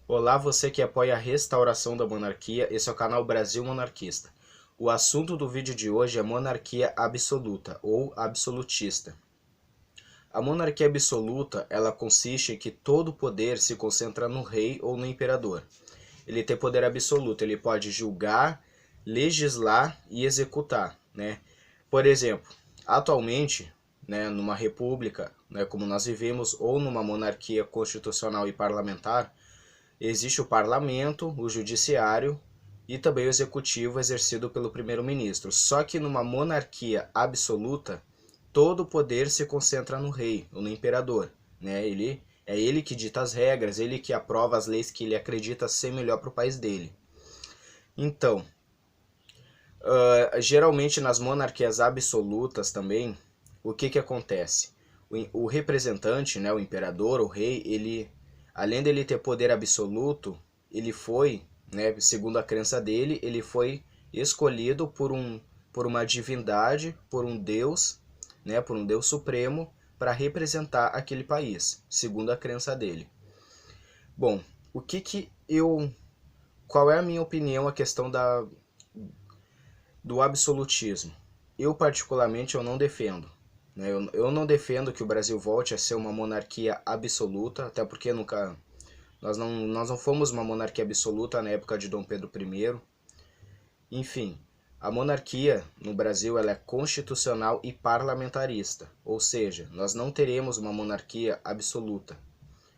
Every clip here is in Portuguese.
Olá, você que apoia a restauração da monarquia, esse é o canal Brasil Monarquista. O assunto do vídeo de hoje é monarquia absoluta ou absolutista. A monarquia absoluta, ela consiste em que todo o poder se concentra no rei ou no imperador. Ele tem poder absoluto, ele pode julgar, legislar e executar, né? Por exemplo, atualmente, né, numa república, né, como nós vivemos, ou numa monarquia constitucional e parlamentar, existe o parlamento, o judiciário e também o executivo exercido pelo primeiro-ministro. Só que numa monarquia absoluta, todo o poder se concentra no rei, ou no imperador, né? É ele que dita as regras, ele que aprova as leis que ele acredita ser melhor para o país dele. Então, geralmente nas monarquias absolutas também, o que acontece? O representante, né, o imperador, o rei, ele, além dele ter poder absoluto, ele foi, né, segundo a crença dele, ele foi escolhido por uma divindade, por um deus, né, por um deus supremo, para representar aquele país, segundo a crença dele. Bom, qual é a minha opinião a questão do absolutismo? Eu particularmente eu não defendo. Né? Eu não defendo que o Brasil volte a ser uma monarquia absoluta, até porque nós não fomos uma monarquia absoluta na época de Dom Pedro I. Enfim, a monarquia no Brasil ela é constitucional e parlamentarista, ou seja, nós não teremos uma monarquia absoluta.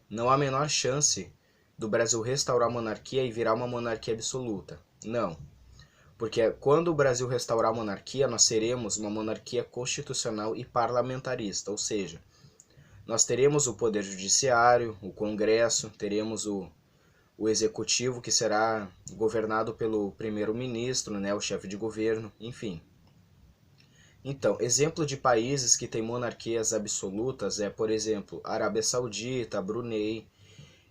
Não há a menor chance do Brasil restaurar a monarquia e virar uma monarquia absoluta. Não. Porque quando o Brasil restaurar a monarquia, nós seremos uma monarquia constitucional e parlamentarista, ou seja, nós teremos o poder judiciário, o Congresso, teremos o executivo que será governado pelo primeiro-ministro, né, o chefe de governo, enfim. Então, exemplo de países que têm monarquias absolutas é, por exemplo, Arábia Saudita, Brunei,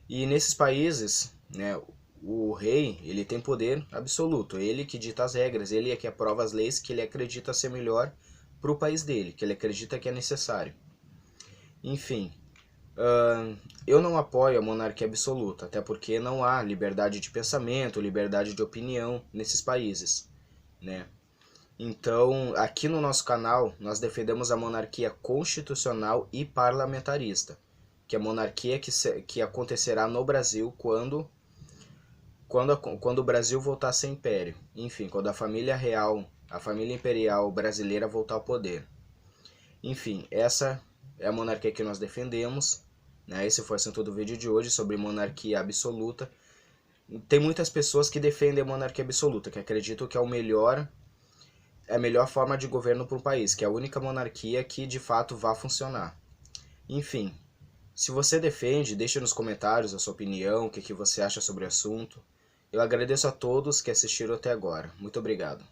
e nesses países, né, o rei, ele tem poder absoluto, ele que dita as regras, ele é que aprova as leis que ele acredita ser melhor para o país dele, que ele acredita que é necessário. Enfim, eu não apoio a monarquia absoluta, até porque não há liberdade de pensamento, liberdade de opinião nesses países, né? Então, aqui no nosso canal, nós defendemos a monarquia constitucional e parlamentarista, que é a monarquia que acontecerá no Brasil quando o Brasil voltar a ser império. Enfim, quando a família real, a família imperial brasileira voltar ao poder. Enfim, essa é a monarquia que nós defendemos. Né? Esse foi o assunto do vídeo de hoje sobre monarquia absoluta. Tem muitas pessoas que defendem a monarquia absoluta, que acreditam que é a melhor forma de governo para o país, que é a única monarquia que de fato vai funcionar. Enfim, se você defende, deixe nos comentários a sua opinião, o que você acha sobre o assunto. Eu agradeço a todos que assistiram até agora. Muito obrigado.